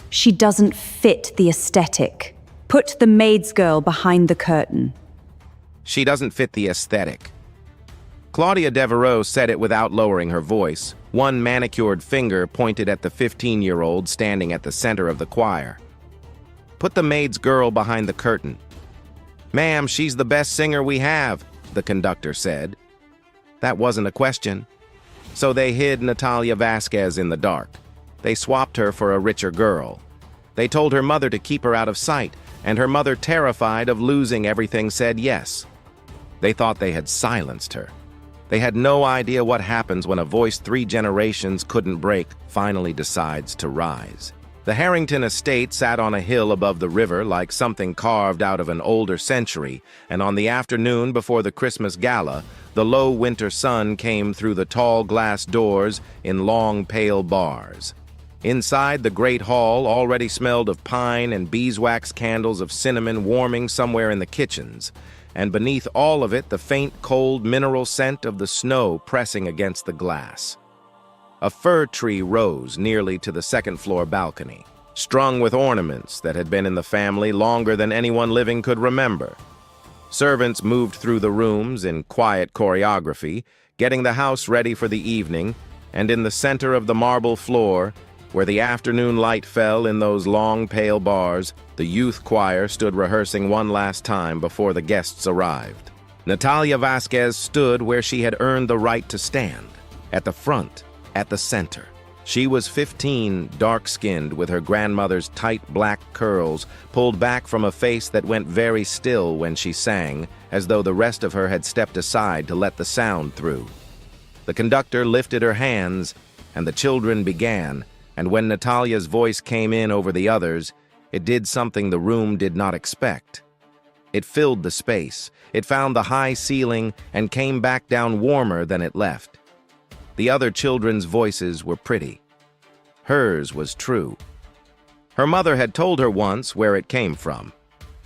She doesn't fit the aesthetic. Put the maid's girl behind the curtain. She doesn't fit the aesthetic. Claudia Devereaux said it without lowering her voice. One manicured finger pointed at the 15-year-old standing at the center of the choir. Put the maid's girl behind the curtain. Ma'am, she's the best singer we have, the conductor said. That wasn't a question. So they hid Natalia Vasquez in the dark. They swapped her for a richer girl. They told her mother to keep her out of sight, and her mother, terrified of losing everything, said yes. They thought they had silenced her. They had no idea what happens when a voice 3 generations couldn't break finally decides to rise. The Harrington estate sat on a hill above the river like something carved out of an older century, and on the afternoon before the Christmas gala, the low winter sun came through the tall glass doors in long pale bars. Inside, the great hall already smelled of pine and beeswax candles of cinnamon warming somewhere in the kitchens, and beneath all of it the faint, cold mineral scent of the snow pressing against the glass. A fir tree rose nearly to the second-floor balcony, strung with ornaments that had been in the family longer than anyone living could remember. Servants moved through the rooms in quiet choreography, getting the house ready for the evening, and in the center of the marble floor, where the afternoon light fell in those long, pale bars, the youth choir stood rehearsing one last time before the guests arrived. Natalia Vasquez stood where she had earned the right to stand, at the front, at the center. She was 15, dark-skinned, with her grandmother's tight black curls pulled back from a face that went very still when she sang, as though the rest of her had stepped aside to let the sound through. The conductor lifted her hands, and the children began, and when Natalia's voice came in over the others, it did something the room did not expect. It filled the space, it found the high ceiling, and came back down warmer than it left. The other children's voices were pretty. Hers was true. Her mother had told her once where it came from.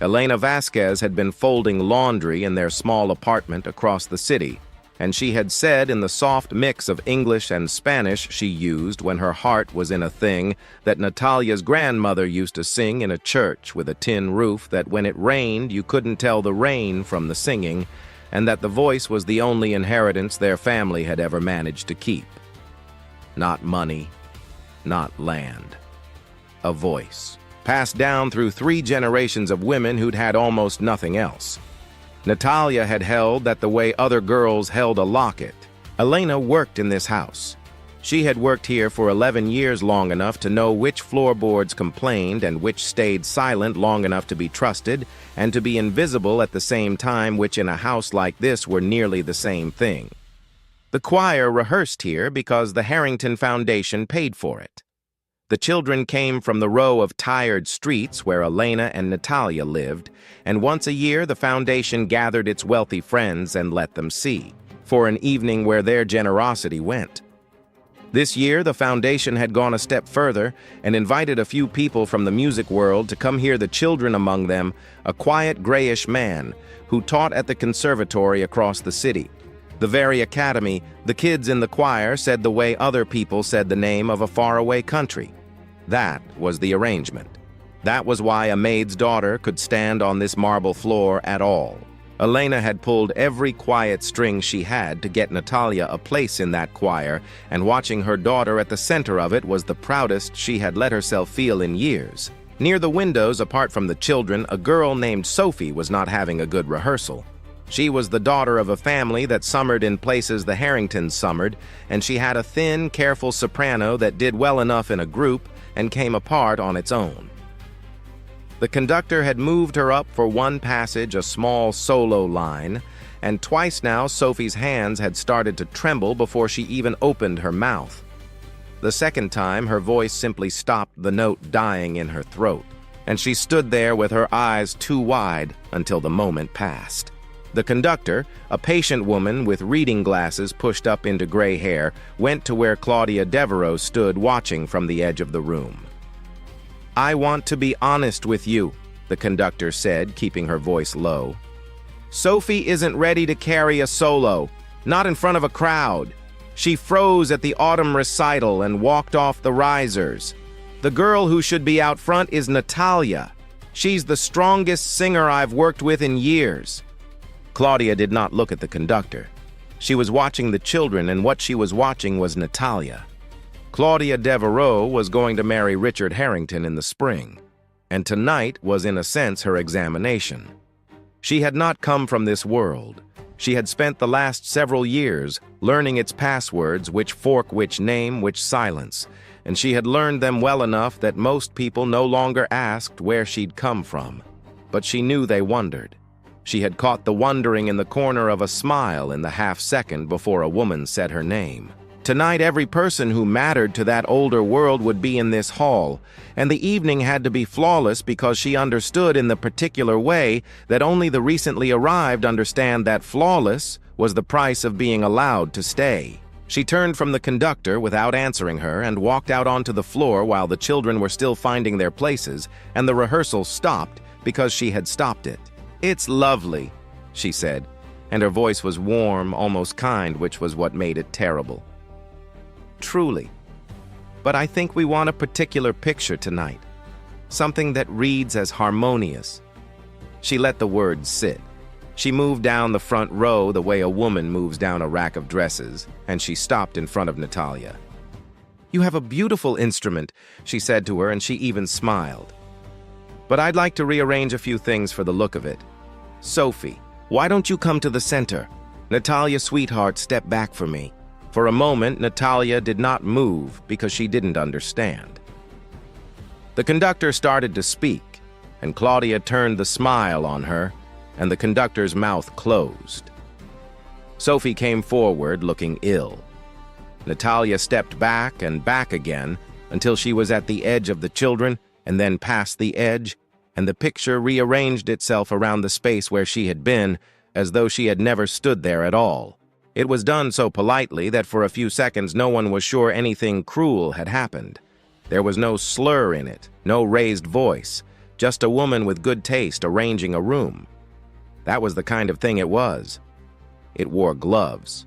Elena Vasquez had been folding laundry in their small apartment across the city, and she had said in the soft mix of English and Spanish she used when her heart was in a thing that Natalia's grandmother used to sing in a church with a tin roof, that when it rained you couldn't tell the rain from the singing, and that the voice was the only inheritance their family had ever managed to keep. Not money, not land. A voice, passed down through 3 generations of women who'd had almost nothing else. Natalia had held that the way other girls held a locket. Elena worked in this house. She had worked here for 11 years, long enough to know which floorboards complained and which stayed silent long enough to be trusted and to be invisible at the same time, which in a house like this were nearly the same thing. The choir rehearsed here because the Harrington Foundation paid for it. The children came from the row of tired streets where Elena and Natalia lived, and once a year the foundation gathered its wealthy friends and let them see, for an evening where their generosity went. This year the foundation had gone a step further and invited a few people from the music world to come hear the children, among them a quiet grayish man who taught at the conservatory across the city. The very academy, the kids in the choir said the way other people said the name of a faraway country. That was the arrangement. That was why a maid's daughter could stand on this marble floor at all. Elena had pulled every quiet string she had to get Natalia a place in that choir, and watching her daughter at the center of it was the proudest she had let herself feel in years. Near the windows, apart from the children, a girl named Sophie was not having a good rehearsal. She was the daughter of a family that summered in places the Harringtons summered, and she had a thin, careful soprano that did well enough in a group and came apart on its own. The conductor had moved her up for one passage, a small solo line, and twice now Sophie's hands had started to tremble before she even opened her mouth. The second time, her voice simply stopped, the note dying in her throat, and she stood there with her eyes too wide until the moment passed. The conductor, a patient woman with reading glasses pushed up into gray hair, went to where Claudia Devereaux stood watching from the edge of the room. "I want to be honest with you," the conductor said, keeping her voice low. "Sophie isn't ready to carry a solo, not in front of a crowd. She froze at the autumn recital and walked off the risers. The girl who should be out front is Natalia. She's the strongest singer I've worked with in years." Claudia did not look at the conductor. She was watching the children, and what she was watching was Natalia. Claudia Devereaux was going to marry Richard Harrington in the spring, and tonight was in a sense her examination. She had not come from this world. She had spent the last several years learning its passwords, which fork, which name, which silence, and she had learned them well enough that most people no longer asked where she'd come from. But she knew they wondered. She had caught the wondering in the corner of a smile in the half-second before a woman said her name. Tonight, every person who mattered to that older world would be in this hall, and the evening had to be flawless because she understood in the particular way that only the recently arrived understand that flawless was the price of being allowed to stay. She turned from the conductor without answering her and walked out onto the floor while the children were still finding their places, and the rehearsal stopped because she had stopped it. "It's lovely," she said, and her voice was warm, almost kind, which was what made it terrible. "Truly. But I think we want a particular picture tonight, something that reads as harmonious." She let the words sit. She moved down the front row the way a woman moves down a rack of dresses, and she stopped in front of Natalia. "You have a beautiful instrument," she said to her, and she even smiled. "But I'd like to rearrange a few things for the look of it. Sophie, why don't you come to the center? Natalia, sweetheart, step back for me." For a moment, Natalia did not move because she didn't understand. The conductor started to speak, and Claudia turned the smile on her, and the conductor's mouth closed. Sophie came forward looking ill. Natalia stepped back and back again until she was at the edge of the children and then past the edge, and the picture rearranged itself around the space where she had been, as though she had never stood there at all. It was done so politely that for a few seconds no one was sure anything cruel had happened. There was no slur in it, no raised voice, just a woman with good taste arranging a room. That was the kind of thing it was. It wore gloves.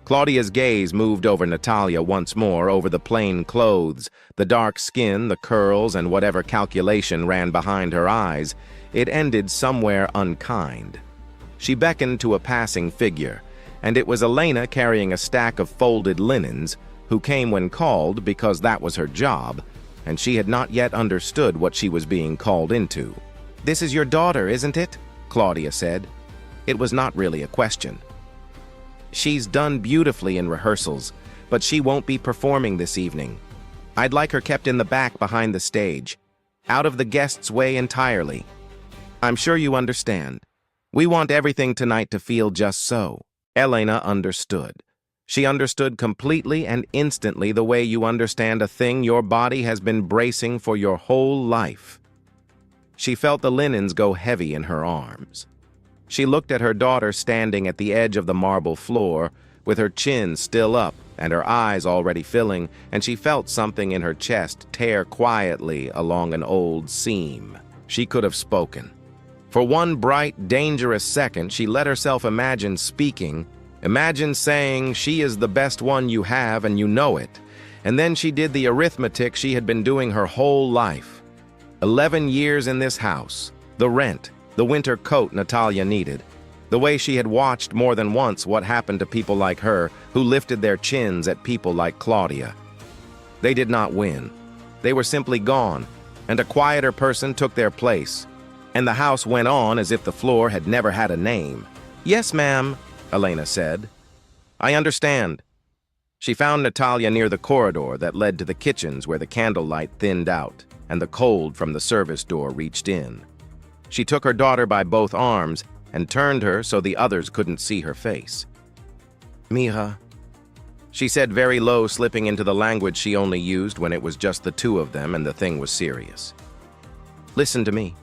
Claudia's gaze moved over Natalia once more, over the plain clothes, the dark skin, the curls, and whatever calculation ran behind her eyes. It ended somewhere unkind. She beckoned to a passing figure, and it was Elena carrying a stack of folded linens, who came when called because that was her job, and she had not yet understood what she was being called into. "This is your daughter, isn't it?" Claudia said. It was not really a question. "She's done beautifully in rehearsals, but she won't be performing this evening. I'd like her kept in the back behind the stage, out of the guests' way entirely. I'm sure you understand. We want everything tonight to feel just so." Elena understood. She understood completely and instantly the way you understand a thing your body has been bracing for your whole life. She felt the linens go heavy in her arms. She looked at her daughter standing at the edge of the marble floor, with her chin still up and her eyes already filling, and she felt something in her chest tear quietly along an old seam. She could have spoken. For one bright, dangerous second, she let herself imagine speaking, imagine saying, "She is the best one you have and you know it." And then she did the arithmetic she had been doing her whole life. 11 years in this house, the rent, the winter coat Natalia needed, the way she had watched more than once what happened to people like her who lifted their chins at people like Claudia. They did not win. They were simply gone, and a quieter person took their place. And the house went on as if the floor had never had a name. "Yes, ma'am," Elena said. "I understand." She found Natalia near the corridor that led to the kitchens where the candlelight thinned out and the cold from the service door reached in. She took her daughter by both arms and turned her so the others couldn't see her face. "Mija," she said very low, slipping into the language she only used when it was just the two of them and the thing was serious. "Listen to me.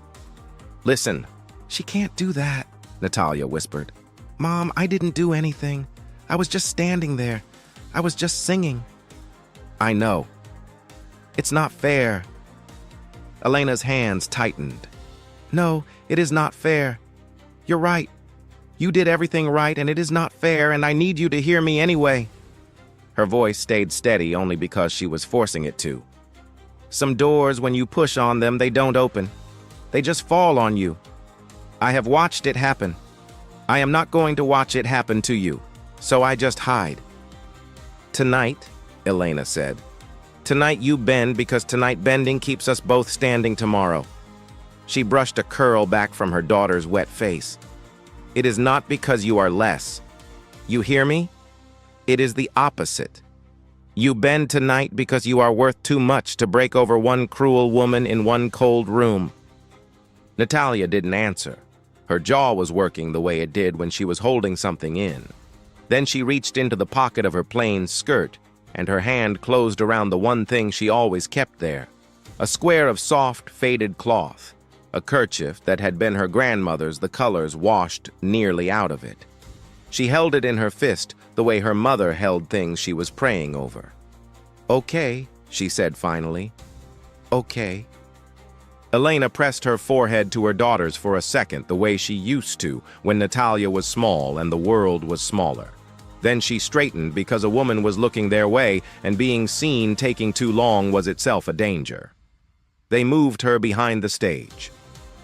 Listen." "She can't do that," Natalia whispered. "Mom, I didn't do anything. I was just standing there. I was just singing." "I know. It's not fair." Elena's hands tightened. "No, it is not fair. You're right. You did everything right, and it is not fair, and I need you to hear me anyway." Her voice stayed steady only because she was forcing it to. Some doors, when you push on them, they don't open. They just fall on you. I have watched it happen. I am not going to watch it happen to you, so I just hide. Tonight, Elena said. Tonight you bend because tonight bending keeps us both standing tomorrow. She brushed a curl back from her daughter's wet face. It is not because you are less. You hear me? It is the opposite. You bend tonight because you are worth too much to break over one cruel woman in one cold room. Natalia didn't answer. Her jaw was working the way it did when she was holding something in. Then she reached into the pocket of her plain skirt, and her hand closed around the one thing she always kept there, a square of soft, faded cloth, a kerchief that had been her grandmother's, the colors washed nearly out of it. She held it in her fist the way her mother held things she was praying over. "Okay," she said finally. "Okay." Elena pressed her forehead to her daughter's for a second the way she used to when Natalia was small and the world was smaller. Then she straightened because a woman was looking their way, and being seen taking too long was itself a danger. They moved her behind the stage.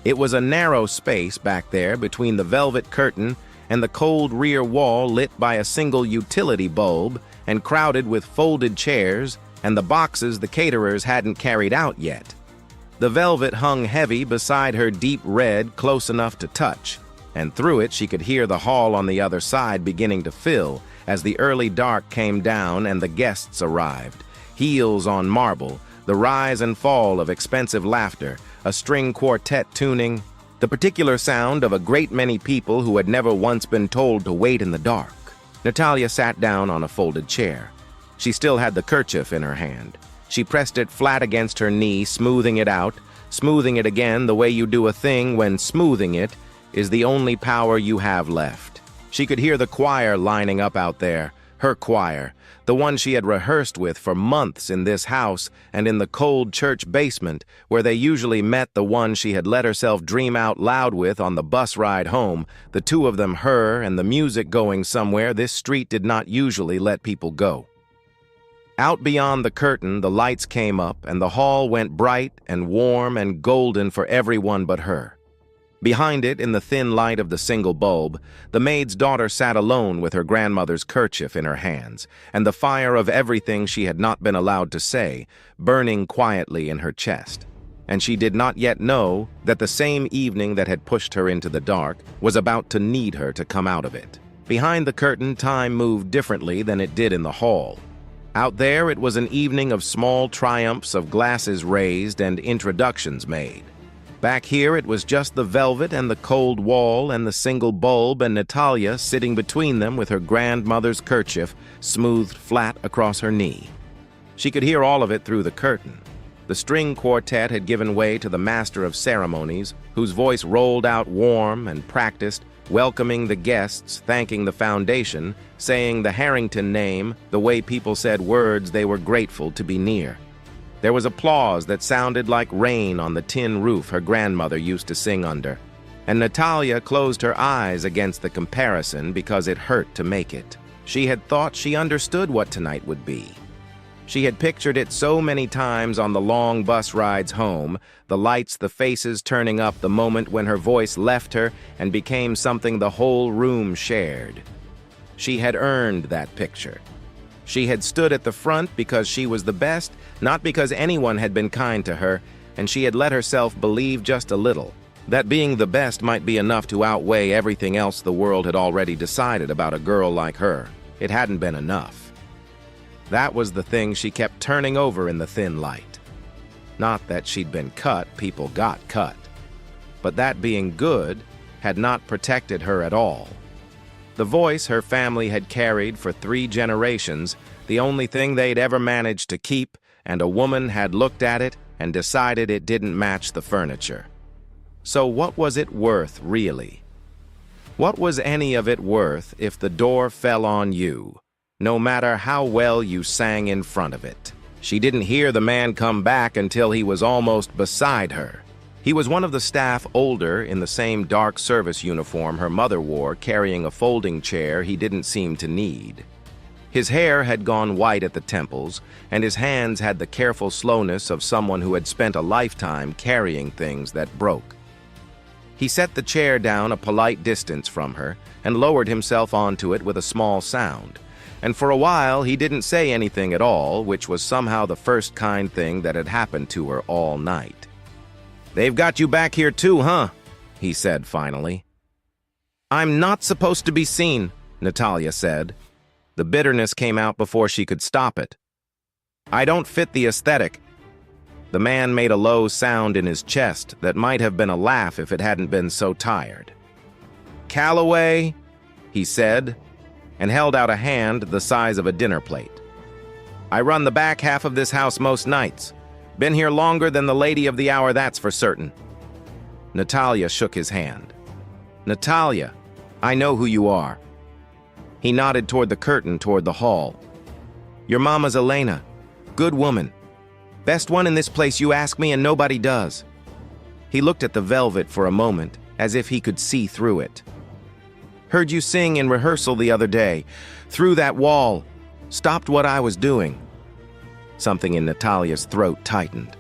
It was a narrow space back there between the velvet curtain and the cold rear wall, lit by a single utility bulb and crowded with folded chairs and the boxes the caterers hadn't carried out yet. The velvet hung heavy beside her deep red, close enough to touch, and through it she could hear the hall on the other side beginning to fill as the early dark came down and the guests arrived. Heels on marble, the rise and fall of expensive laughter, a string quartet tuning, the particular sound of a great many people who had never once been told to wait in the dark. Natalia sat down on a folded chair. She still had the kerchief in her hand. She pressed it flat against her knee, smoothing it out, smoothing it again the way you do a thing when smoothing it is the only power you have left. She could hear the choir lining up out there, her choir, the one she had rehearsed with for months in this house and in the cold church basement where they usually met, the one she had let herself dream out loud with on the bus ride home, the two of them, her and the music going somewhere this street did not usually let people go. Out beyond the curtain, the lights came up and the hall went bright and warm and golden for everyone but her. Behind it, in the thin light of the single bulb, the maid's daughter sat alone with her grandmother's kerchief in her hands, and the fire of everything she had not been allowed to say, burning quietly in her chest. And she did not yet know that the same evening that had pushed her into the dark was about to need her to come out of it. Behind the curtain, time moved differently than it did in the hall. Out there, it was an evening of small triumphs, of glasses raised and introductions made. Back here, it was just the velvet and the cold wall and the single bulb and Natalia sitting between them with her grandmother's kerchief smoothed flat across her knee. She could hear all of it through the curtain. The string quartet had given way to the master of ceremonies, whose voice rolled out warm and practiced, welcoming the guests, thanking the foundation, saying the Harrington name the way people said words they were grateful to be near. There was applause that sounded like rain on the tin roof her grandmother used to sing under, and Natalia closed her eyes against the comparison because it hurt to make it. She had thought she understood what tonight would be. She had pictured it so many times on the long bus rides home, the lights, the faces turning up, the moment when her voice left her and became something the whole room shared. She had earned that picture. She had stood at the front because she was the best, not because anyone had been kind to her, and she had let herself believe just a little that being the best might be enough to outweigh everything else the world had already decided about a girl like her. It hadn't been enough. That was the thing she kept turning over in the thin light. Not that she'd been cut, people got cut. But that being good had not protected her at all. The voice her family had carried for 3 generations, the only thing they'd ever managed to keep, and a woman had looked at it and decided it didn't match the furniture. So what was it worth, really? What was any of it worth if the door fell on you, no matter how well you sang in front of it? She didn't hear the man come back until he was almost beside her. He was one of the staff, older, in the same dark service uniform her mother wore, carrying a folding chair he didn't seem to need. His hair had gone white at the temples, and his hands had the careful slowness of someone who had spent a lifetime carrying things that broke. He set the chair down a polite distance from her and lowered himself onto it with a small sound, and for a while he didn't say anything at all, which was somehow the first kind thing that had happened to her all night. "They've got you back here too, huh?" he said finally. "I'm not supposed to be seen," Natalia said. The bitterness came out before she could stop it. "I don't fit the aesthetic." The man made a low sound in his chest that might have been a laugh if it hadn't been so tired. "Calloway," he said, and held out a hand the size of a dinner plate. "I run the back half of this house most nights. Been here longer than the lady of the hour, that's for certain." Natalia shook his hand. "Natalia, I know who you are." He nodded toward the curtain toward the hall. "Your mama's Elena. Good woman. Best one in this place, you ask me, and nobody does." He looked at the velvet for a moment, as if he could see through it. "Heard you sing in rehearsal the other day. Through that wall. Stopped what I was doing." Something in Natalia's throat tightened.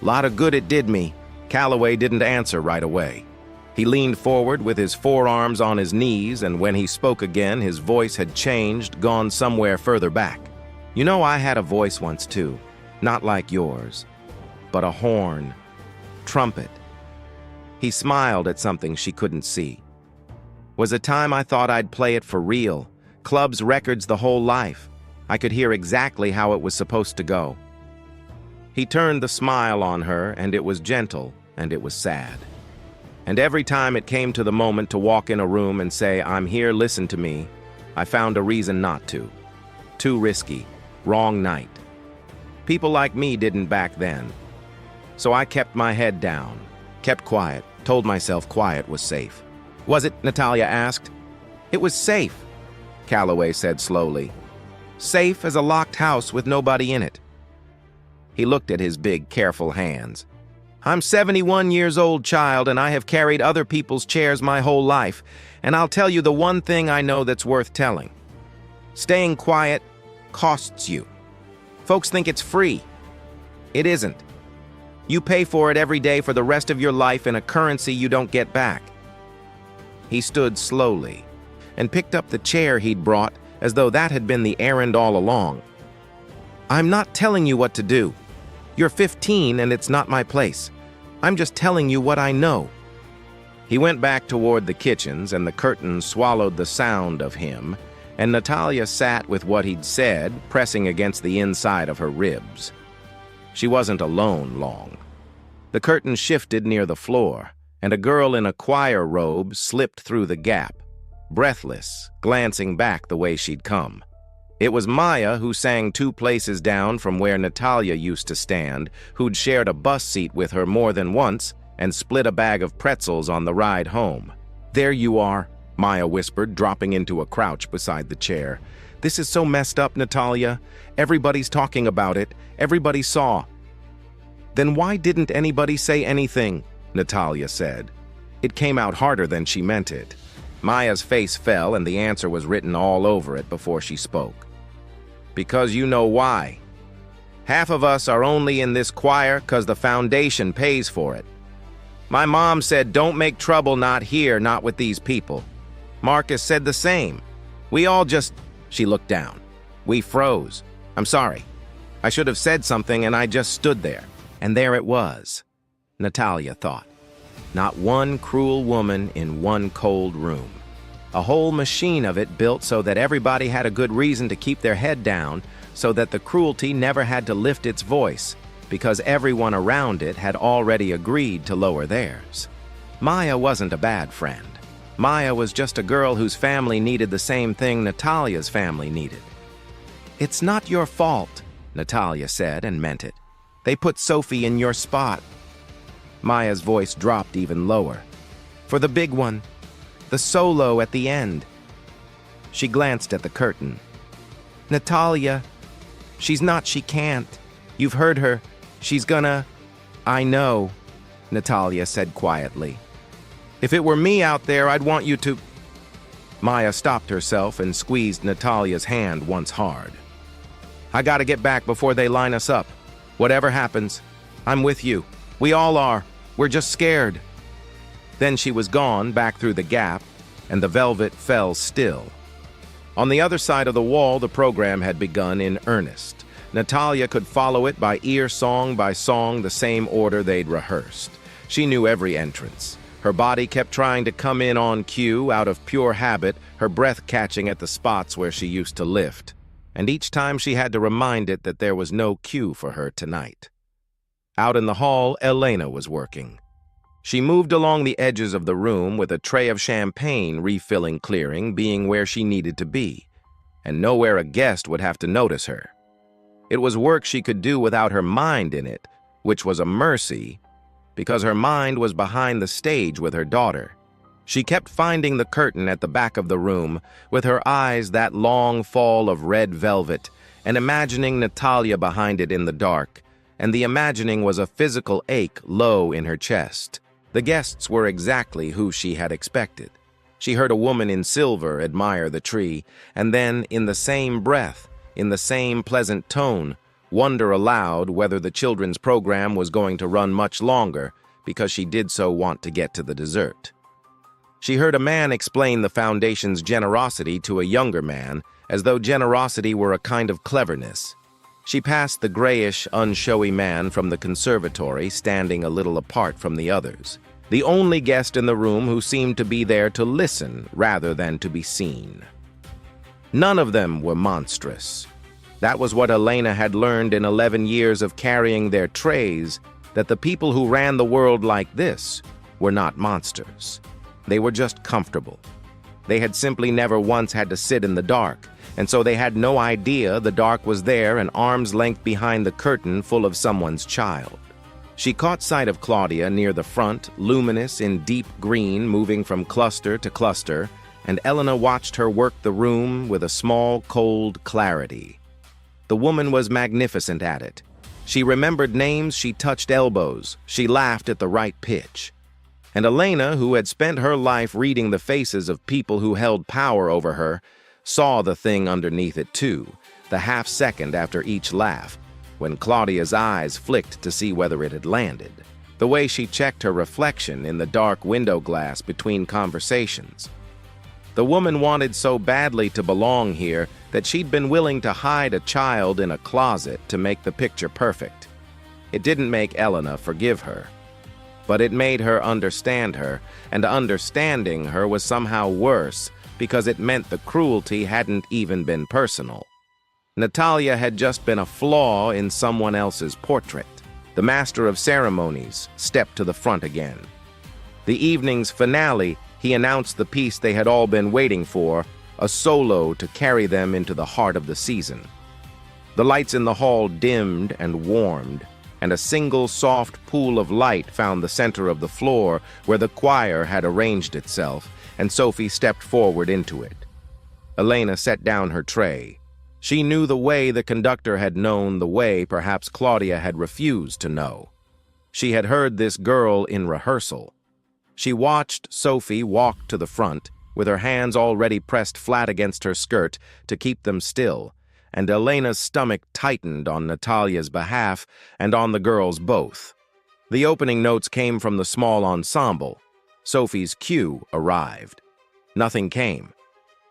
"Lot of good it did me." Calloway didn't answer right away. He leaned forward with his forearms on his knees, and when he spoke again, his voice had changed, gone somewhere further back. "You know, I had a voice once too. Not like yours, but a horn, trumpet." He smiled at something she couldn't see. "Was a time I thought I'd play it for real. Clubs, records, the whole life. I could hear exactly how it was supposed to go." He turned the smile on her, and it was gentle, and it was sad. And every time it came to the moment to walk in a room and say, "I'm here, listen to me," I found a reason not to. Too risky. Wrong night. People like me didn't back then. So I kept my head down, kept quiet, told myself quiet was safe. "Was it?" Natalia asked. "It was safe," Calloway said slowly. "Safe as a locked house with nobody in it." He looked at his big, careful hands. "I'm 71 years old, child, and I have carried other people's chairs my whole life, and I'll tell you the one thing I know that's worth telling. Staying quiet costs you. Folks think it's free. It isn't. You pay for it every day for the rest of your life in a currency you don't get back." He stood slowly and picked up the chair he'd brought as though that had been the errand all along. "I'm not telling you what to do. You're 15 and it's not my place. I'm just telling you what I know." He went back toward the kitchens, and the curtains swallowed the sound of him, and Natalia sat with what he'd said pressing against the inside of her ribs. She wasn't alone long. The curtain shifted near the floor, and a girl in a choir robe slipped through the gap, breathless, glancing back the way she'd come. It was Maya, who sang 2 places down from where Natalia used to stand, who'd shared a bus seat with her more than once and split a bag of pretzels on the ride home. "There you are," Maya whispered, dropping into a crouch beside the chair. "This is so messed up, Natalia. Everybody's talking about it. Everybody saw." "Then why didn't anybody say anything?" Natalia said. It came out harder than she meant it. Maya's face fell, and the answer was written all over it before she spoke. "Because you know why. Half of us are only in this choir 'cause the foundation pays for it. My mom said, 'Don't make trouble, not here, not with these people.' Marcus said the same. We all just..." She looked down. "We froze. I'm sorry. I should have said something, and I just stood there. And there it was," Natalia thought. Not one cruel woman in one cold room. A whole machine of it built so that everybody had a good reason to keep their head down, so that the cruelty never had to lift its voice, because everyone around it had already agreed to lower theirs. Maya wasn't a bad friend. Maya was just a girl whose family needed the same thing Natalia's family needed. "It's not your fault," Natalia said, and meant it. "They put Sophie in your spot." Maya's voice dropped even lower. "For the big one. The solo at the end." She glanced at the curtain. "Natalia, she's not, she can't. You've heard her. She's gonna..." "I know," Natalia said quietly. "If it were me out there, I'd want you to..." Maya stopped herself and squeezed Natalia's hand once hard. "I gotta get back before they line us up. Whatever happens, I'm with you. We all are. We're just scared." Then she was gone back through the gap, and the velvet fell still. On the other side of the wall, the program had begun in earnest. Natalia could follow it by ear, song by song, the same order they'd rehearsed. She knew every entrance. Her body kept trying to come in on cue out of pure habit, her breath catching at the spots where she used to lift. And each time she had to remind it that there was no cue for her tonight. Out in the hall, Elena was working. She moved along the edges of the room with a tray of champagne refilling clearing being where she needed to be, and nowhere a guest would have to notice her. It was work she could do without her mind in it, which was a mercy, because her mind was behind the stage with her daughter. She kept finding the curtain at the back of the room, with her eyes that long fall of red velvet, and imagining Natalia behind it in the dark, and the imagining was a physical ache low in her chest. The guests were exactly who she had expected. She heard a woman in silver admire the tree, and then, in the same breath, in the same pleasant tone, wonder aloud whether the children's program was going to run much longer, because she did so want to get to the dessert. She heard a man explain the foundation's generosity to a younger man, as though generosity were a kind of cleverness. She passed the grayish, unshowy man from the conservatory, standing a little apart from the others, the only guest in the room who seemed to be there to listen rather than to be seen. None of them were monstrous. That was what Elena had learned in 11 years of carrying their trays, that the people who ran the world like this were not monsters. They were just comfortable. They had simply never once had to sit in the dark, and so they had no idea the dark was there an arm's length behind the curtain full of someone's child. She caught sight of Claudia near the front, luminous in deep green, moving from cluster to cluster, and Elena watched her work the room with a small, cold clarity. The woman was magnificent at it. She remembered names, she touched elbows, she laughed at the right pitch. And Elena, who had spent her life reading the faces of people who held power over her, saw the thing underneath it too, the half-second after each laugh, when Claudia's eyes flicked to see whether it had landed, the way she checked her reflection in the dark window glass between conversations. The woman wanted so badly to belong here that she'd been willing to hide a child in a closet to make the picture perfect. It didn't make Elena forgive her, but it made her understand her, and understanding her was somehow worse because it meant the cruelty hadn't even been personal. Natalia had just been a flaw in someone else's portrait. The master of ceremonies stepped to the front again. The evening's finale, he announced the piece they had all been waiting for, a solo to carry them into the heart of the season. The lights in the hall dimmed and warmed, and a single soft pool of light found the center of the floor where the choir had arranged itself, and Sophie stepped forward into it. Elena set down her tray. She knew the way the conductor had known the way perhaps Claudia had refused to know. She had heard this girl in rehearsal. She watched Sophie walk to the front, with her hands already pressed flat against her skirt to keep them still, and Elena's stomach tightened on Natalia's behalf and on the girls both. The opening notes came from the small ensemble. Sophie's cue arrived. Nothing came.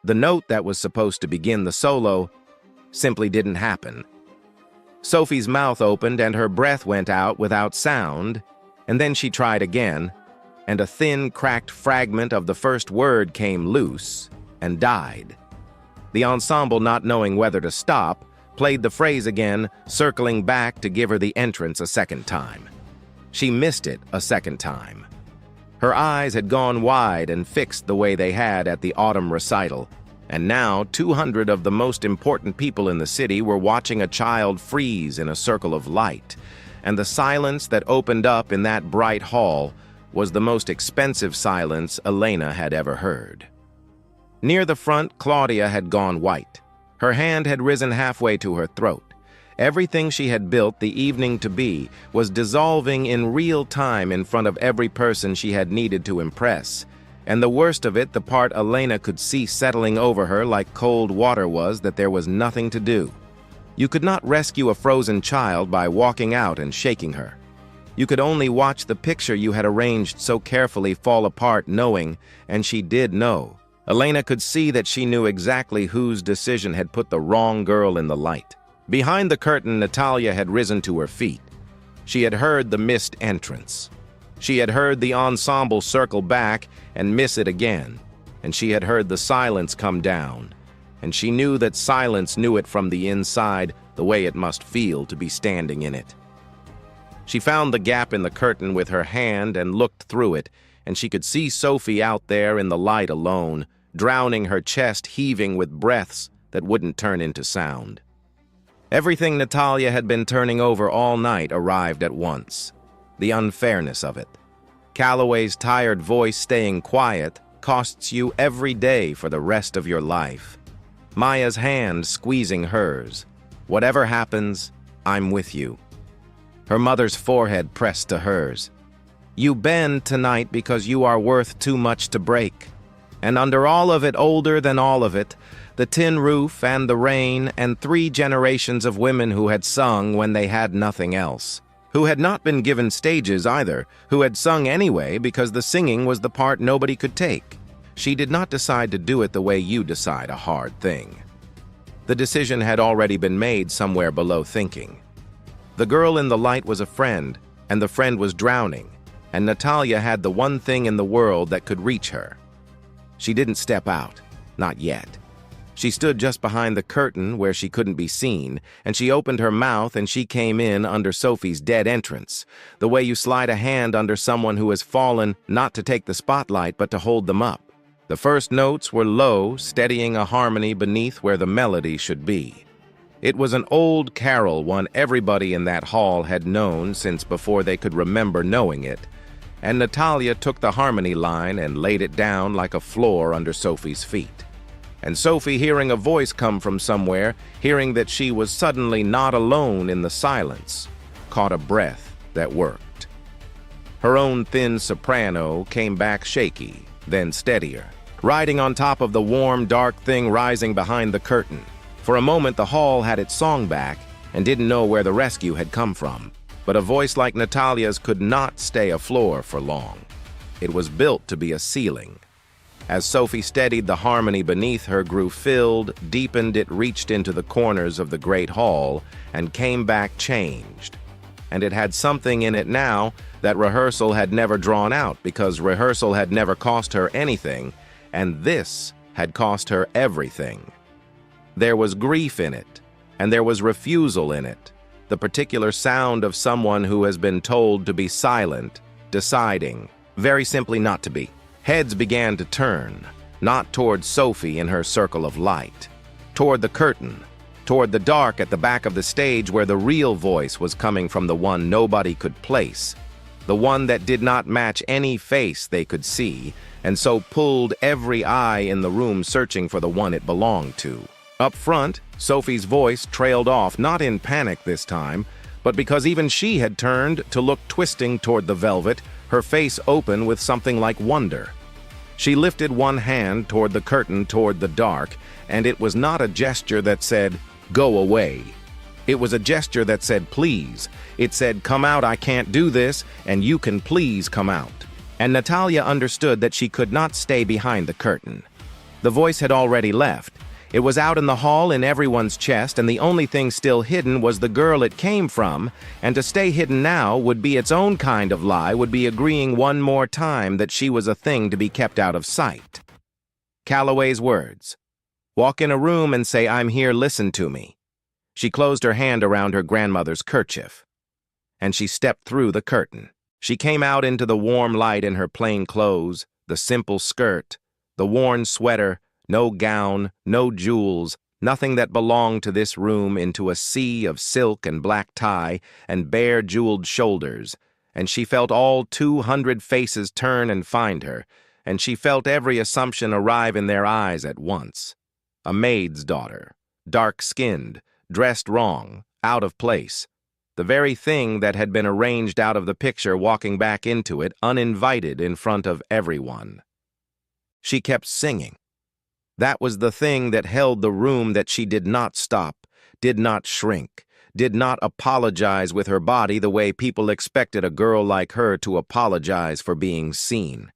The note that was supposed to begin the solo simply didn't happen. Sophie's mouth opened and her breath went out without sound, and then she tried again, and a thin, cracked fragment of the first word came loose and died. The ensemble, not knowing whether to stop, played the phrase again, circling back to give her the entrance a second time. She missed it a second time. Her eyes had gone wide and fixed the way they had at the autumn recital, and now 200 of the most important people in the city were watching a child freeze in a circle of light, and the silence that opened up in that bright hall was the most expensive silence Elena had ever heard. Near the front, Claudia had gone white. Her hand had risen halfway to her throat. Everything she had built the evening to be was dissolving in real time in front of every person she had needed to impress, And the worst of it, the part Elena could see settling over her like cold water was that there was nothing to do. You could not rescue a frozen child by walking out and shaking her. You could only watch the picture you had arranged so carefully fall apart, knowing, and she did know. Elena could see that she knew exactly whose decision had put the wrong girl in the light. Behind the curtain, Natalia had risen to her feet. She had heard the missed entrance. She had heard the ensemble circle back and miss it again, and she had heard the silence come down, and she knew that silence knew it from the inside, the way it must feel to be standing in it. She found the gap in the curtain with her hand and looked through it, and she could see Sophie out there in the light alone, drowning her chest, heaving with breaths that wouldn't turn into sound. Everything Natalia had been turning over all night arrived at once. The unfairness of it. Calloway's tired voice staying quiet costs you every day for the rest of your life. Maya's hand squeezing hers. Whatever happens, I'm with you. Her mother's forehead pressed to hers. You bend tonight because you are worth too much to break. And under all of it, older than all of it, the tin roof and the rain and 3 generations of women who had sung when they had nothing else. Who had not been given stages either, who had sung anyway because the singing was the part nobody could take. She did not decide to do it the way you decide a hard thing. The decision had already been made somewhere below thinking. The girl in the light was a friend, and the friend was drowning, and Natalia had the one thing in the world that could reach her. She didn't step out, not yet. She stood just behind the curtain where she couldn't be seen, and she opened her mouth and she came in under Sophie's dead entrance, the way you slide a hand under someone who has fallen, not to take the spotlight but to hold them up. The first notes were low, steadying a harmony beneath where the melody should be. It was an old carol, one everybody in that hall had known since before they could remember knowing it, and Natalia took the harmony line and laid it down like a floor under Sophie's feet. And Sophie, hearing a voice come from somewhere, hearing that she was suddenly not alone in the silence, caught a breath that worked. Her own thin soprano came back shaky, then steadier, riding on top of the warm, dark thing rising behind the curtain. For a moment, the hall had its song back and didn't know where the rescue had come from. But a voice like Natalia's could not stay a floor for long. It was built to be a ceiling. As Sophie steadied, the harmony beneath her grew filled, deepened, it reached into the corners of the great hall, and came back changed. And it had something in it now that rehearsal had never drawn out, because rehearsal had never cost her anything, and this had cost her everything. There was grief in it, and there was refusal in it, the particular sound of someone who has been told to be silent, deciding, very simply not to be. Heads began to turn, not toward Sophie in her circle of light, toward the curtain, toward the dark at the back of the stage where the real voice was coming from, the one nobody could place, the one that did not match any face they could see, and so pulled every eye in the room searching for the one it belonged to. Up front, Sophie's voice trailed off, not in panic this time, but because even she had turned to look twisting toward the velvet, her face open with something like wonder. She lifted one hand toward the curtain, toward the dark, and it was not a gesture that said, "Go away." It was a gesture that said, "Please." It said, "Come out, I can't do this, and you can please come out." And Natalia understood that she could not stay behind the curtain. The voice had already left. It was out in the hall in everyone's chest, and the only thing still hidden was the girl it came from, and to stay hidden now would be its own kind of lie, would be agreeing one more time that she was a thing to be kept out of sight. Calloway's words. Walk in a room and say, "I'm here, listen to me." She closed her hand around her grandmother's kerchief, and she stepped through the curtain. She came out into the warm light in her plain clothes, the simple skirt, the worn sweater, no gown, no jewels, nothing that belonged to this room, into a sea of silk and black tie and bare jeweled shoulders, and she felt all 200 faces turn and find her, and she felt every assumption arrive in their eyes at once. A maid's daughter, dark-skinned, dressed wrong, out of place, the very thing that had been arranged out of the picture walking back into it, uninvited in front of everyone. She kept singing. That was the thing that held the room, that she did not stop, did not shrink, did not apologize with her body the way people expected a girl like her to apologize for being seen.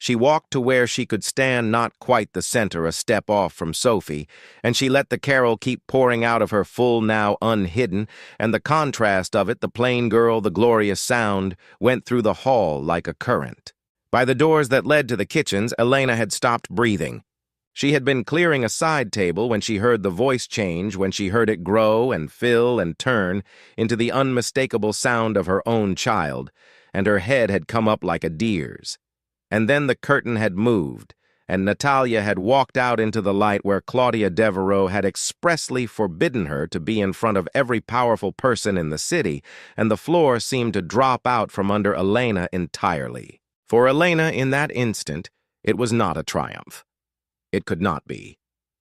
She walked to where she could stand, not quite the center, a step off from Sophie, and she let the carol keep pouring out of her full, now unhidden, and the contrast of it, the plain girl, the glorious sound, went through the hall like a current. By the doors that led to the kitchens, Elena had stopped breathing. She had been clearing a side table when she heard the voice change, when she heard it grow and fill and turn into the unmistakable sound of her own child, and her head had come up like a deer's. And then the curtain had moved, and Natalia had walked out into the light where Claudia Devereaux had expressly forbidden her to be in front of every powerful person in the city, and the floor seemed to drop out from under Elena entirely. For Elena, in that instant, it was not a triumph. It could not be.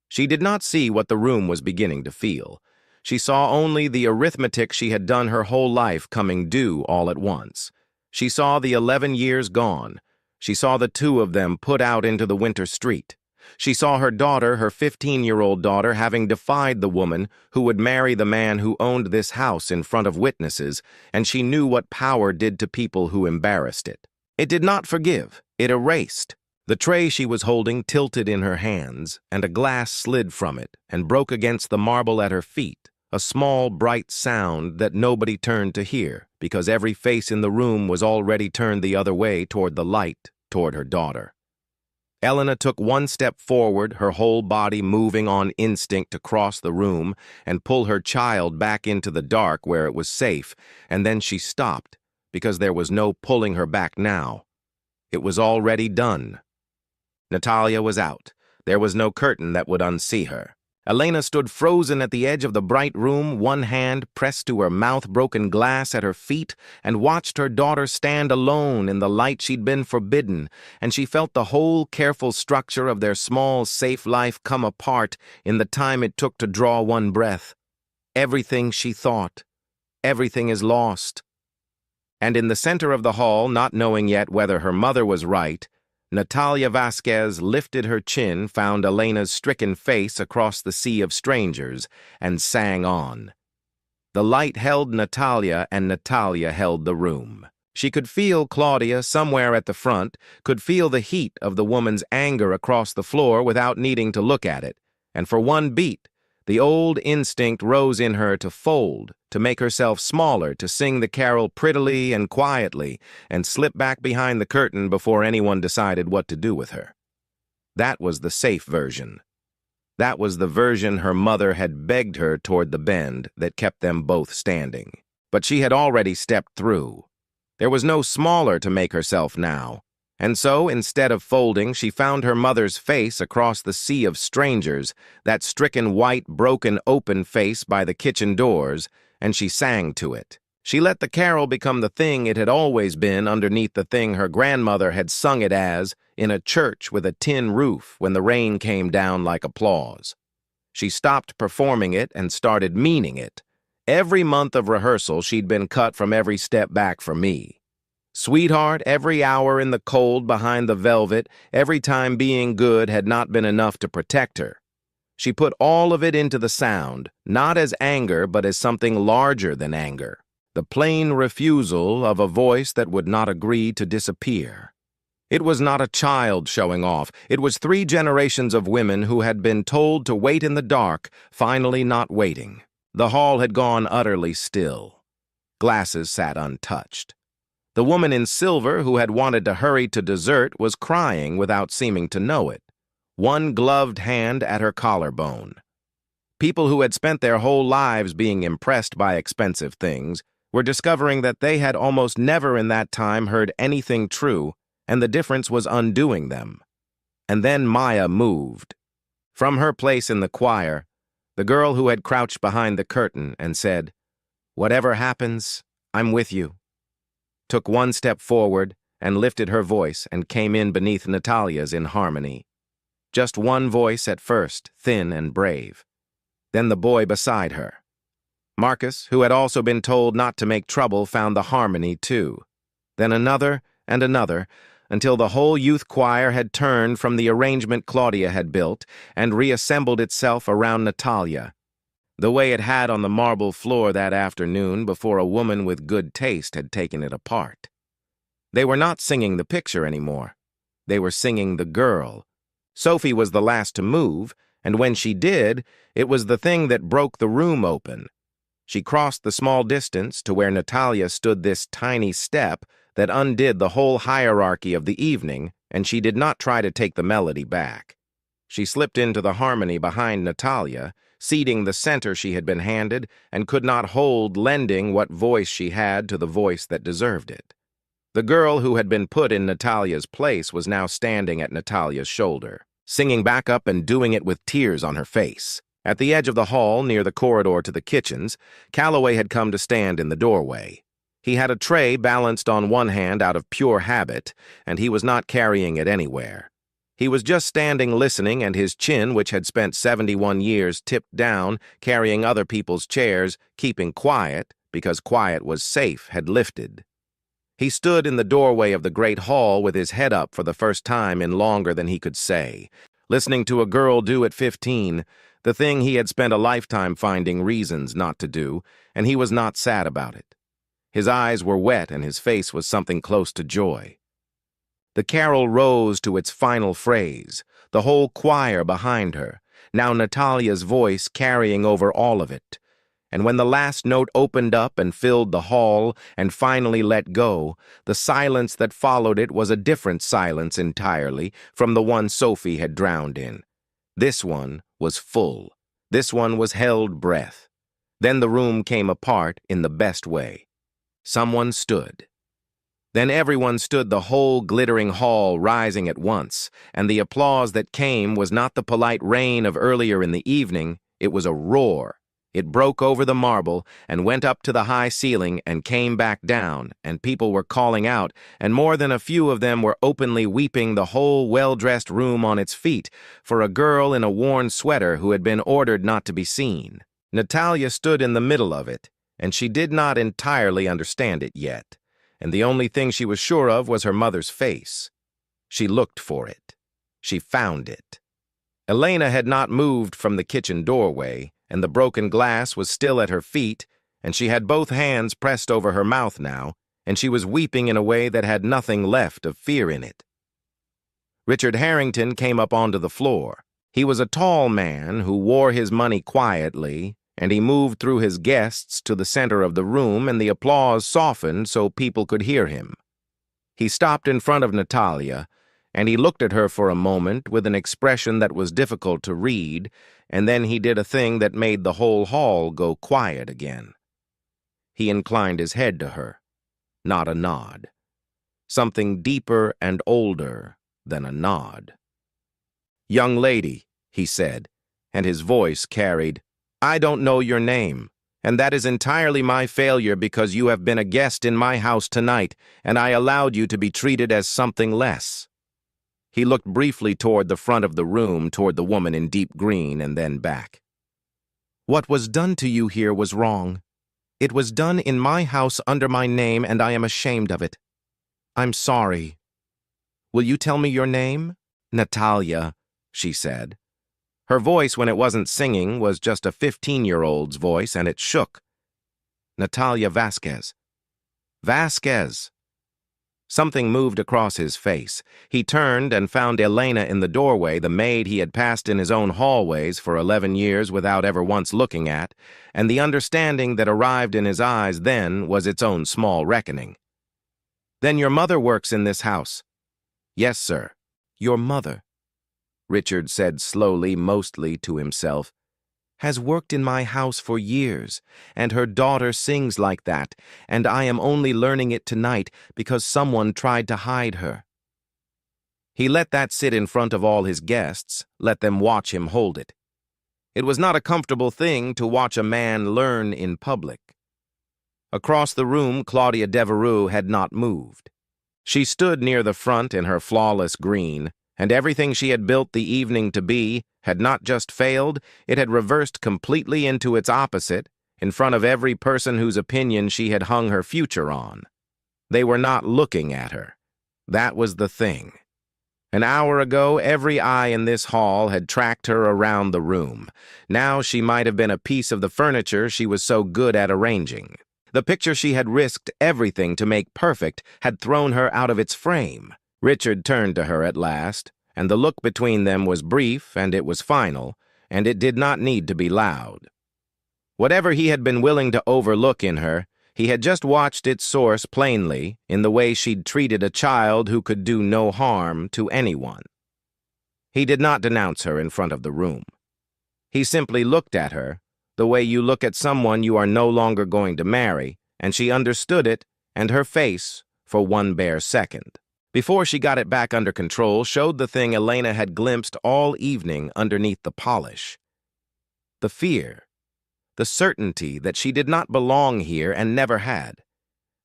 She did not see what the room was beginning to feel. She saw only the arithmetic she had done her whole life coming due all at once. She saw the 11 years gone. She saw the two of them put out into the winter street. She saw her daughter, her 15-year-old daughter, having defied the woman who would marry the man who owned this house in front of witnesses, and she knew what power did to people who embarrassed it. It did not forgive. It erased. The tray she was holding tilted in her hands, and a glass slid from it and broke against the marble at her feet, a small, bright sound that nobody turned to hear, because every face in the room was already turned the other way toward the light, toward her daughter. Elena took one step forward, her whole body moving on instinct to cross the room and pull her child back into the dark where it was safe, and then she stopped, because there was no pulling her back now. It was already done. Natalia was out. There was no curtain that would unsee her. Elena stood frozen at the edge of the bright room, one hand pressed to her mouth, broken glass at her feet, and watched her daughter stand alone in the light she'd been forbidden, and she felt the whole careful structure of their small, safe life come apart in the time it took to draw one breath. Everything she thought. Everything is lost. And in the center of the hall, not knowing yet whether her mother was right, Natalia Vasquez lifted her chin, found Elena's stricken face across the sea of strangers, and sang on. The light held Natalia, and Natalia held the room. She could feel Claudia somewhere at the front, could feel the heat of the woman's anger across the floor without needing to look at it, and for one beat, the old instinct rose in her to fold, to make herself smaller, to sing the carol prettily and quietly, and slip back behind the curtain before anyone decided what to do with her. That was the safe version. That was the version her mother had begged her toward the bend that kept them both standing. But she had already stepped through. There was no smaller to make herself now. And so, instead of folding, she found her mother's face across the sea of strangers, that stricken white, broken, open face by the kitchen doors, and she sang to it. She let the carol become the thing it had always been underneath the thing her grandmother had sung it as in a church with a tin roof when the rain came down like applause. She stopped performing it and started meaning it. Every month of rehearsal, she'd been cut from every step back for me. Sweetheart, every hour in the cold behind the velvet, every time being good had not been enough to protect her. She put all of it into the sound, not as anger, but as something larger than anger. The plain refusal of a voice that would not agree to disappear. It was not a child showing off. It was 3 generations of women who had been told to wait in the dark, finally not waiting. The hall had gone utterly still. Glasses sat untouched. The woman in silver who had wanted to hurry to dessert was crying without seeming to know it, one gloved hand at her collarbone. People who had spent their whole lives being impressed by expensive things were discovering that they had almost never in that time heard anything true, and the difference was undoing them. And then Maya moved. From her place in the choir, the girl who had crouched behind the curtain and said, "Whatever happens, I'm with you," took one step forward and lifted her voice and came in beneath Natalia's in harmony. Just one voice at first, thin and brave. Then the boy beside her. Marcus, who had also been told not to make trouble, found the harmony too. Then another and another, until the whole youth choir had turned from the arrangement Claudia had built and reassembled itself around Natalia, the way it had on the marble floor that afternoon before a woman with good taste had taken it apart. They were not singing the picture anymore. They were singing the girl. Sophie was the last to move, and when she did, it was the thing that broke the room open. She crossed the small distance to where Natalia stood this tiny step that undid the whole hierarchy of the evening, and she did not try to take the melody back. She slipped into the harmony behind Natalia, ceding the center she had been handed, and could not hold lending what voice she had to the voice that deserved it. The girl who had been put in Natalia's place was now standing at Natalia's shoulder, singing back up and doing it with tears on her face. At the edge of the hall, near the corridor to the kitchens, Calloway had come to stand in the doorway. He had a tray balanced on one hand out of pure habit, and he was not carrying it anywhere. He was just standing listening, and his chin, which had spent 71 years tipped down, carrying other people's chairs, keeping quiet, because quiet was safe, had lifted. He stood in the doorway of the great hall with his head up for the first time in longer than he could say, listening to a girl do at 15, the thing he had spent a lifetime finding reasons not to do, and he was not sad about it. His eyes were wet and his face was something close to joy. The carol rose to its final phrase, the whole choir behind her, now Natalia's voice carrying over all of it. And when the last note opened up and filled the hall and finally let go, the silence that followed it was a different silence entirely from the one Sophie had drowned in. This one was full. This one was held breath. Then the room came apart in the best way. Someone stood. Then everyone stood, the whole glittering hall rising at once, and the applause that came was not the polite rain of earlier in the evening, it was a roar. It broke over the marble and went up to the high ceiling and came back down, and people were calling out, and more than a few of them were openly weeping, the whole well-dressed room on its feet, for a girl in a worn sweater who had been ordered not to be seen. Natalia stood in the middle of it, and she did not entirely understand it yet, and the only thing she was sure of was her mother's face. She looked for it. She found it. Elena had not moved from the kitchen doorway, and the broken glass was still at her feet, and she had both hands pressed over her mouth now, and she was weeping in a way that had nothing left of fear in it. Richard Harrington came up onto the floor. He was a tall man who wore his money quietly, and he moved through his guests to the center of the room, and the applause softened so people could hear him. He stopped in front of Natalia, and he looked at her for a moment with an expression that was difficult to read, and then he did a thing that made the whole hall go quiet again. He inclined his head to her, not a nod. Something deeper and older than a nod. "Young lady," he said, and his voice carried, "I don't know your name, and that is entirely my failure because you have been a guest in my house tonight, and I allowed you to be treated as something less." He looked briefly toward the front of the room, toward the woman in deep green, and then back. "What was done to you here was wrong. It was done in my house under my name, and I am ashamed of it. I'm sorry. Will you tell me your name?" "Natalia," she said. Her voice, when it wasn't singing, was just a 15-year-old's voice, and it shook. "Natalia Vasquez." "Vasquez." Something moved across his face. He turned and found Elena in the doorway, the maid he had passed in his own hallways for 11 years without ever once looking at, and the understanding that arrived in his eyes then was its own small reckoning. "Then your mother works in this house?" "Yes, sir." "Your mother," Richard said slowly, mostly to himself, "has worked in my house for years, and her daughter sings like that, and I am only learning it tonight because someone tried to hide her." He let that sit in front of all his guests, let them watch him hold it. It was not a comfortable thing to watch a man learn in public. Across the room, Claudia Devereux had not moved. She stood near the front in her flawless green, and everything she had built the evening to be had not just failed, it had reversed completely into its opposite, in front of every person whose opinion she had hung her future on. They were not looking at her. That was the thing. An hour ago, every eye in this hall had tracked her around the room. Now she might have been a piece of the furniture she was so good at arranging. The picture she had risked everything to make perfect had thrown her out of its frame. Richard turned to her at last, and the look between them was brief and it was final, and it did not need to be loud. Whatever he had been willing to overlook in her, he had just watched its source plainly in the way she'd treated a child who could do no harm to anyone. He did not denounce her in front of the room. He simply looked at her, the way you look at someone you are no longer going to marry, and she understood it and her face for one bare second. Before she got it back under control, showed the thing Elena had glimpsed all evening underneath the polish. The fear. The certainty that she did not belong here and never had.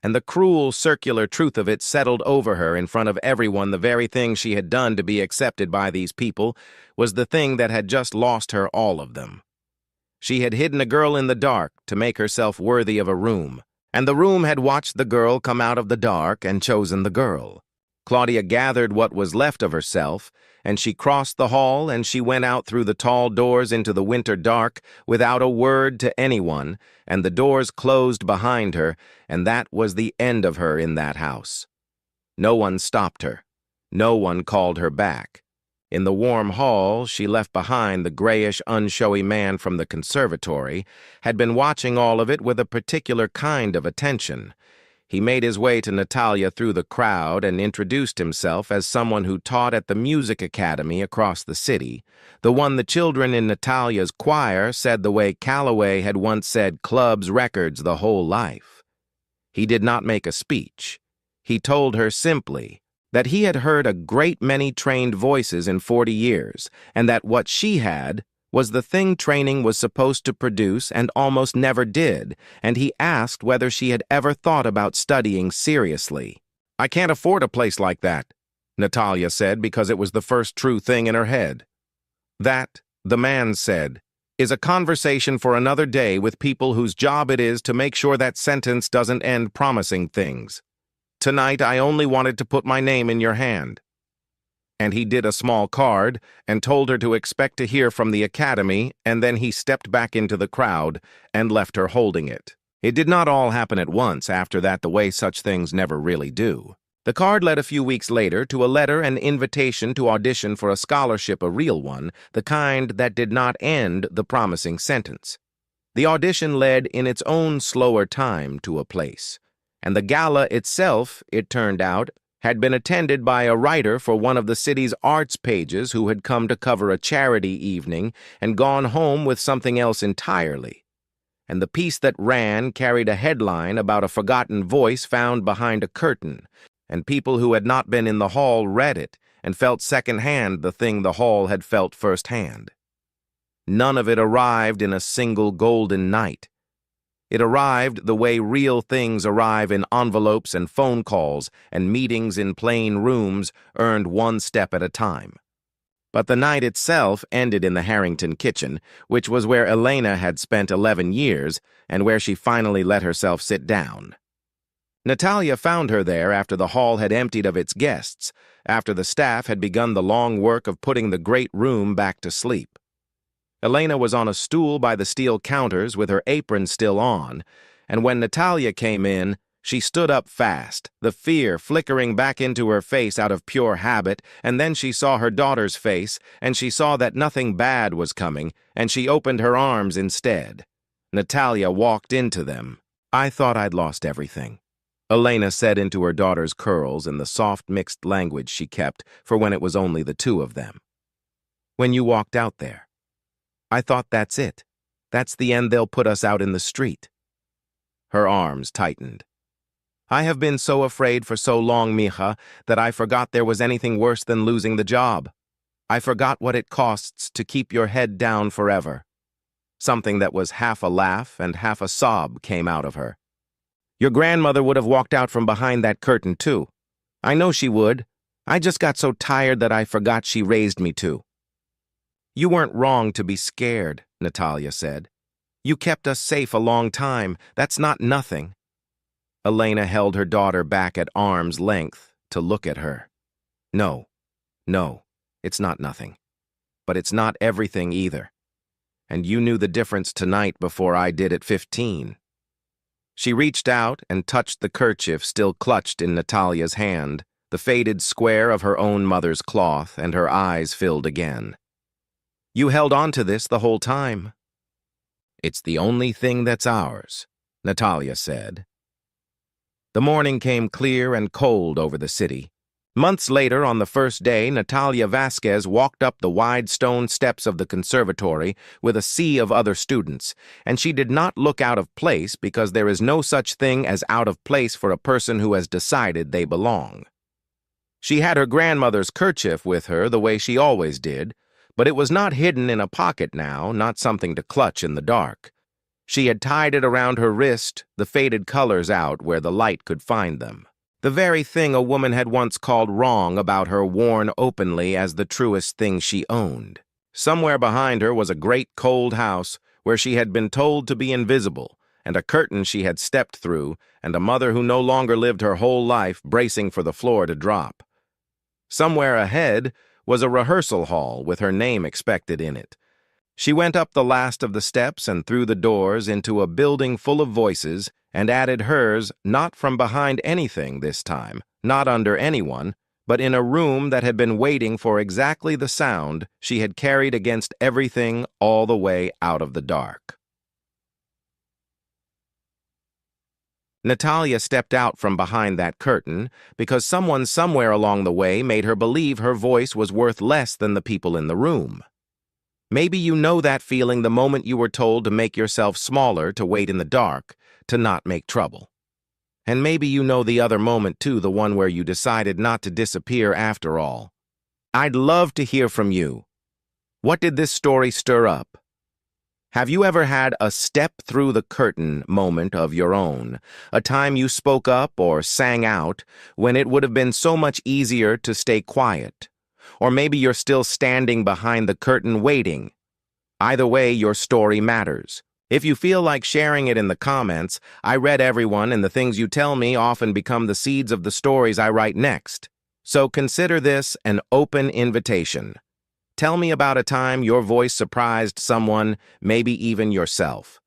And the cruel, circular truth of it settled over her in front of everyone. The very thing she had done to be accepted by these people was the thing that had just lost her all of them. She had hidden a girl in the dark to make herself worthy of a room, and the room had watched the girl come out of the dark and chosen the girl. Claudia gathered what was left of herself, and she crossed the hall and she went out through the tall doors into the winter dark without a word to anyone, and the doors closed behind her, and that was the end of her in that house. No one stopped her. No one called her back. In the warm hall she left behind, the grayish, unshowy man from the conservatory had been watching all of it with a particular kind of attention. He made his way to Natalia through the crowd and introduced himself as someone who taught at the music academy across the city, the one the children in Natalia's choir said the way Calloway had once said clubs records the whole life. He did not make a speech. He told her simply that he had heard a great many trained voices in 40 years, and that what she had was the thing training was supposed to produce and almost never did, and he asked whether she had ever thought about studying seriously. "I can't afford a place like that," Natalia said, because it was the first true thing in her head. That, the man said, is a conversation for another day with people whose job it is to make sure that sentence doesn't end promising things. Tonight I only wanted to put my name in your hand. And he did a small card and told her to expect to hear from the academy, and then he stepped back into the crowd and left her holding it. It did not all happen at once after that, the way such things never really do. The card led a few weeks later to a letter and invitation to audition for a scholarship, a real one, the kind that did not end the promising sentence. The audition led in its own slower time to a place, and the gala itself, it turned out, had been attended by a writer for one of the city's arts pages who had come to cover a charity evening and gone home with something else entirely. And the piece that ran carried a headline about a forgotten voice found behind a curtain, and people who had not been in the hall read it and felt secondhand the thing the hall had felt firsthand. None of it arrived in a single golden night. It arrived the way real things arrive, in envelopes and phone calls and meetings in plain rooms, earned one step at a time. But the night itself ended in the Harrington kitchen, which was where Elena had spent 11 years and where she finally let herself sit down. Natalia found her there after the hall had emptied of its guests, after the staff had begun the long work of putting the great room back to sleep. Elena was on a stool by the steel counters with her apron still on, and when Natalia came in, she stood up fast, the fear flickering back into her face out of pure habit, and then she saw her daughter's face, and she saw that nothing bad was coming, and she opened her arms instead. Natalia walked into them. "I thought I'd lost everything," Elena said into her daughter's curls in the soft mixed language she kept for when it was only the two of them. "When you walked out there, I thought that's it. That's the end. They'll put us out in the street." Her arms tightened. "I have been so afraid for so long, mija, that I forgot there was anything worse than losing the job. I forgot what it costs to keep your head down forever." Something that was half a laugh and half a sob came out of her. "Your grandmother would have walked out from behind that curtain, too. I know she would. I just got so tired that I forgot she raised me to." "You weren't wrong to be scared," Natalia said. "You kept us safe a long time. That's not nothing." Elena held her daughter back at arm's length, to look at her. No, no, it's not nothing. But it's not everything either. And you knew the difference tonight before I did at 15. She reached out and touched the kerchief still clutched in Natalia's hand, the faded square of her own mother's cloth, and her eyes filled again. You held on to this the whole time. It's the only thing that's ours, Natalia said. The morning came clear and cold over the city. Months later, on the first day, Natalia Vasquez walked up the wide stone steps of the conservatory with a sea of other students, and she did not look out of place because there is no such thing as out of place for a person who has decided they belong. She had her grandmother's kerchief with her the way she always did, but it was not hidden in a pocket now, not something to clutch in the dark. She had tied it around her wrist, the faded colors out where the light could find them. The very thing a woman had once called wrong about her worn openly as the truest thing she owned. Somewhere behind her was a great cold house where she had been told to be invisible, and a curtain she had stepped through, and a mother who no longer lived her whole life bracing for the floor to drop. Somewhere ahead was a rehearsal hall with her name expected in it. She went up the last of the steps and through the doors into a building full of voices and added hers not from behind anything this time, not under anyone, but in a room that had been waiting for exactly the sound she had carried against everything all the way out of the dark. Natalia stepped out from behind that curtain because someone somewhere along the way made her believe her voice was worth less than the people in the room. Maybe you know that feeling the moment you were told to make yourself smaller to wait in the dark, to not make trouble. And maybe you know the other moment too, the one where you decided not to disappear after all. I'd love to hear from you. What did this story stir up? Have you ever had a step through the curtain moment of your own, a time you spoke up or sang out when it would have been so much easier to stay quiet? Or maybe you're still standing behind the curtain waiting. Either way, your story matters. If you feel like sharing it in the comments, I read everyone and the things you tell me often become the seeds of the stories I write next. So consider this an open invitation. Tell me about a time your voice surprised someone, maybe even yourself.